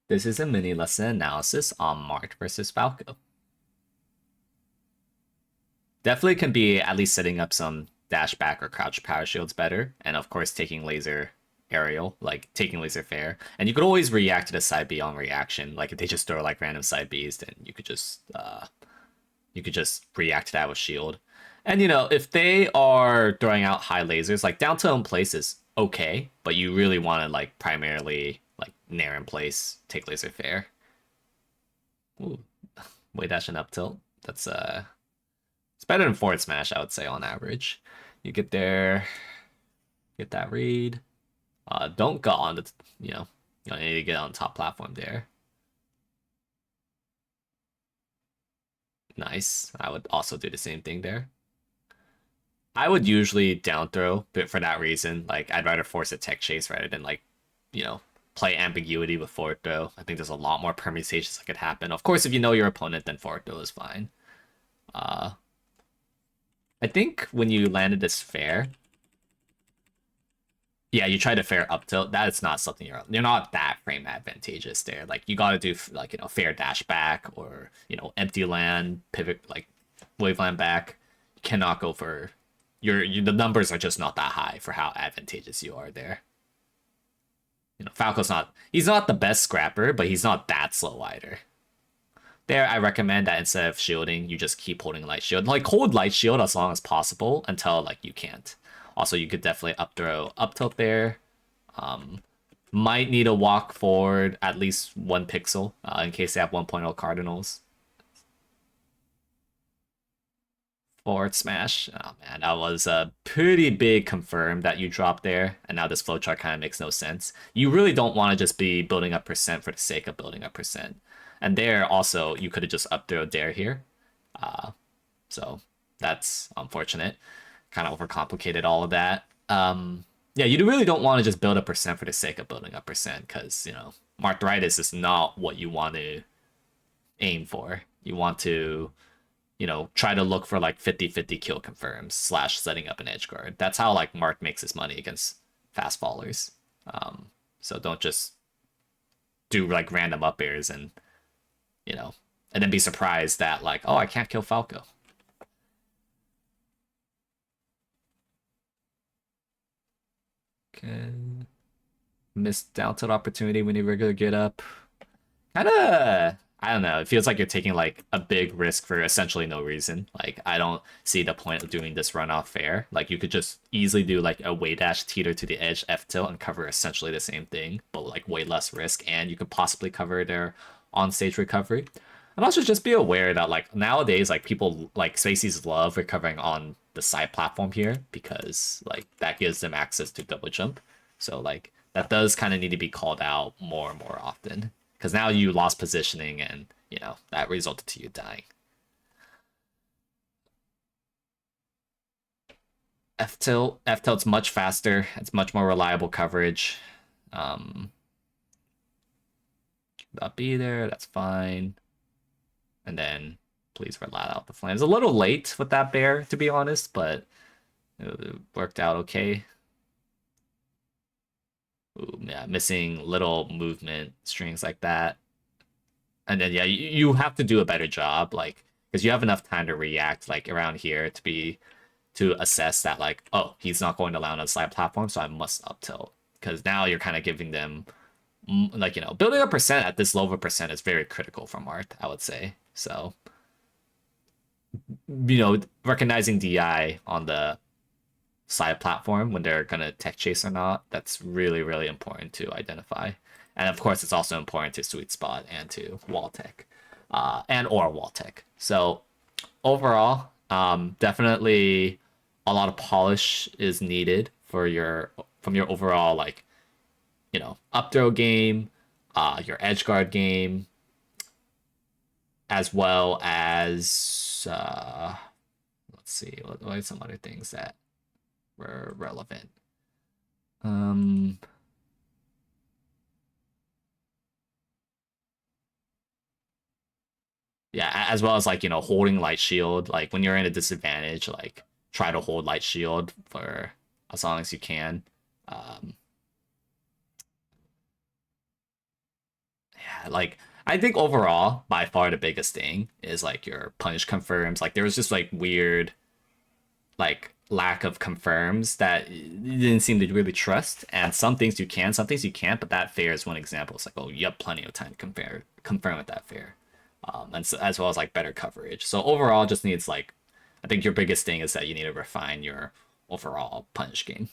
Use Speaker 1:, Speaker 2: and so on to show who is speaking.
Speaker 1: This is a mini lesson analysis on Marth versus Falco. Definitely can be at least setting up some dash back or crouch power shields better, and of course taking laser aerial, like taking laser fair. And you could always react to the side B on reaction. Like if they just throw like random side Bs, then you could just react to that with shield. And you know, if they are throwing out high lasers, like down to in place is okay, but you really want to like primarily like nair in place, take laser fair. Ooh, way dash and up tilt. That's it's better than forward smash, I would say, on average. You get there, get that read. Don't go on the, you know, you don't need to get on top platform there. Nice. I would also do the same thing there. I would usually down throw, but for that reason, like I'd rather force a tech chase rather than like, you know, play ambiguity with forward throw. I think there's a lot more permutations that could happen. Of course, if you know your opponent, then forward throw is fine. Uh, I think when you landed this fair, yeah, you try to fair up tilt. That is not something you're not that frame advantageous there. Like you got to do like fair dash back or empty land pivot like wave land back. You cannot go for the numbers are just not that high for how advantageous you are there. Falco's not he's not the best scrapper, but he's not that slow either. There, I recommend that instead of shielding, you just keep holding light shield. Like hold light shield as long as possible until like you can't. Also, you could definitely up throw up tilt there. Um, might need to walk forward at least 1 pixel in case they have 1.0 cardinals. Forward smash. Oh man, that was a pretty big confirm that you dropped there, and now this flowchart kind of makes no sense. You really don't want to just be building up percent for the sake of building up percent. And there also, you could have just up throw there here. Uh, so that's unfortunate. Kind of overcomplicated all of that. Yeah, you really don't want to just build up percent for the sake of building up percent because, Marthritis is not what you want to aim for. You want to, try to look for like 50-50 kill confirms slash setting up an edge guard. That's how like Marth makes his money against fast fallers. So don't just do like random up airs and then be surprised that like, oh, I can't kill Falco. Okay. Missed down tilt opportunity when you regular get up. Kind of, I don't know. It feels like you're taking like a big risk for essentially no reason. Like I don't see the point of doing this runoff fair. Like you could just easily do like a way dash teeter to the edge F tilt and cover essentially the same thing, but like way less risk, and you could possibly cover their on stage recovery. And also just be aware that like nowadays like people like Spaceys love recovering on the side platform here because like that gives them access to double jump. So like that does kind of need to be called out more and more often because now you lost positioning and that resulted to you dying. F tilt's much faster. It's much more reliable coverage. Um, up B there, that's fine. And then please let out the flames. A little late with that bear, to be honest, but it worked out okay. Ooh, yeah, missing little movement strings like that. And then yeah, you have to do a better job, like because you have enough time to react like around here to assess that like, oh, he's not going to land on the slide platform, so I must up tilt. Because now you're kind of giving them like building a percent at this low of a percent is very critical from Marth, I would say. So recognizing DI on the side platform when they're gonna tech chase or not, that's really, really important to identify. And of course, it's also important to sweet spot and to wall tech, and or wall tech. So overall, definitely a lot of polish is needed for your overall like up throw game, your edge guard game, as well as let's see what are some other things that were relevant. Um, yeah, as well as like holding light shield. Like when you're in a disadvantage, like try to hold light shield for as long as you can. Um, yeah, like I think overall, by far the biggest thing is like your punish confirms. Like there was just like weird like lack of confirms that you didn't seem to really trust. And some things you can, some things you can't. But that fair is one example. It's like, oh, you have plenty of time to confirm with that fair, and so, as well as like better coverage. So overall, just needs like, I think your biggest thing is that you need to refine your overall punish game.